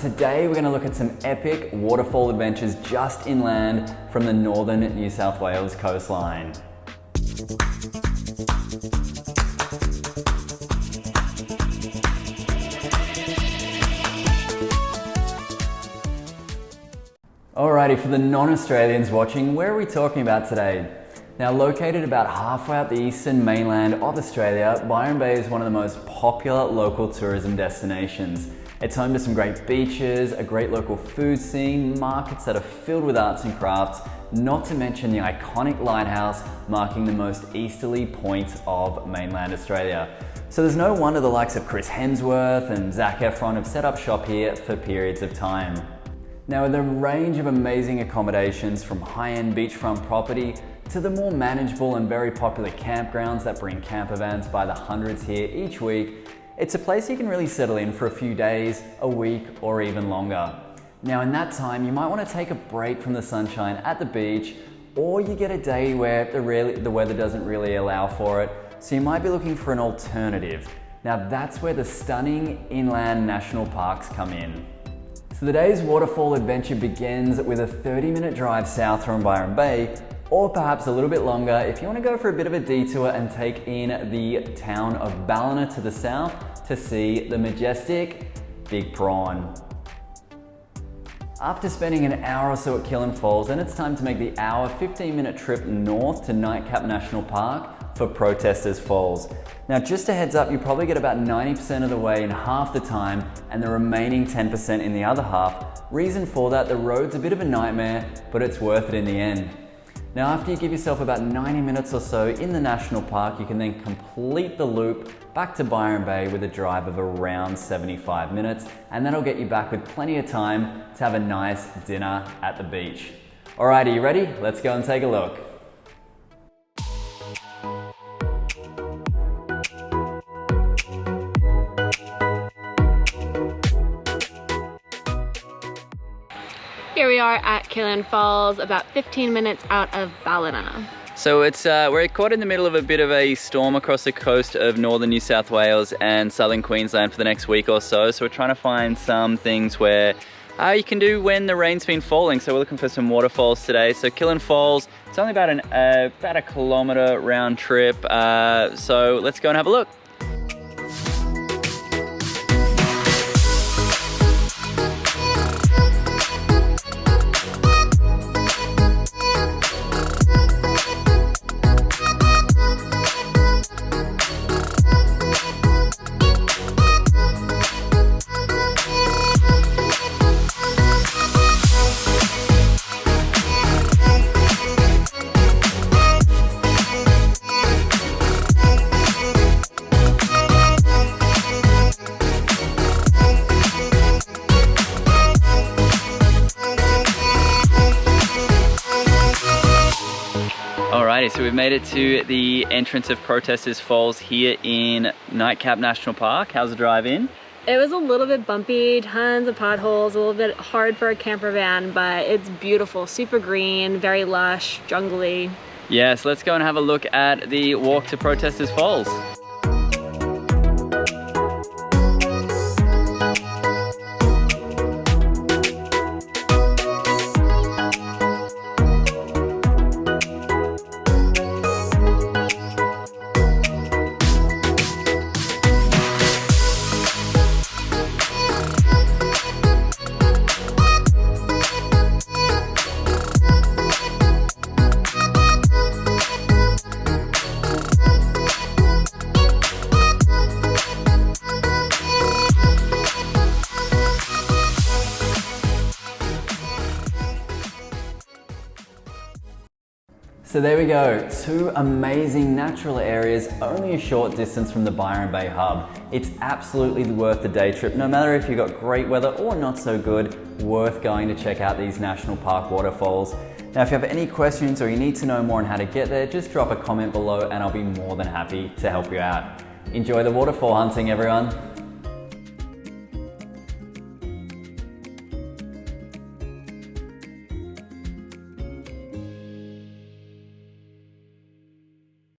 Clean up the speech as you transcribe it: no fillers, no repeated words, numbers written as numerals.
today we're going to look at some epic waterfall adventures just inland from the northern New South Wales coastline. Alrighty, for the non-Australians watching, where are we talking about today? Now, located about halfway up the eastern mainland of Australia, Byron Bay is one of the most popular local tourism destinations. It's home to some great beaches, a great local food scene, markets that are filled with arts and crafts, not to mention the iconic lighthouse marking the most easterly point of mainland Australia. So there's no wonder the likes of Chris Hemsworth and Zac Efron have set up shop here for periods of time. Now, with a range of amazing accommodations from high-end beachfront property to the more manageable and very popular campgrounds that bring camper vans by the hundreds here each week, it's a place you can really settle in for a few days, a week, or even longer. Now, in that time, you might want to take a break from the sunshine at the beach, or you get a day where the weather doesn't really allow for it, so you might be looking for an alternative. Now, that's where the stunning inland national parks come in. So the day's waterfall adventure begins with a 30-minute drive south from Byron Bay, or perhaps a little bit longer if you want to go for a bit of a detour and take in the town of Ballina to the south to see the majestic Big Prawn. After spending an hour or so at Killen Falls, then it's time to make the 15-minute trip north to Nightcap National Park for Protesters Falls. Now, just a heads up, you probably get about 90% of the way in half the time and the remaining 10% in the other half. Reason for that, the road's a bit of a nightmare, but it's worth it in the end. Now, after you give yourself about 90 minutes or so in the national park, you can then complete the loop back to Byron Bay with a drive of around 75 minutes, and that'll get you back with plenty of time to have a nice dinner at the beach. All right, are you ready? Let's go and take a look. Here we are at Killen Falls, about 15 minutes out of Ballina. So we're caught in the middle of a bit of a storm across the coast of northern New South Wales and southern Queensland for the next week or so. So we're trying to find some things where you can do when the rain's been falling. So we're looking for some waterfalls today. So Killen Falls, it's only about a kilometre round trip. So let's go and have a look. Alrighty, so we've made it to the entrance of Protesters Falls here in Nightcap National Park. How's the drive in? It was a little bit bumpy, tons of potholes, a little bit hard for a camper van, but it's beautiful, super green, very lush, jungly. Yes, let's go and have a look at the walk to Protesters Falls. So there we go, two amazing natural areas only a short distance from the Byron Bay hub. It's absolutely worth the day trip, no matter if you've got great weather or not so good, worth going to check out these national park waterfalls. Now, if you have any questions or you need to know more on how to get there, just drop a comment below and I'll be more than happy to help you out. Enjoy the waterfall hunting, everyone.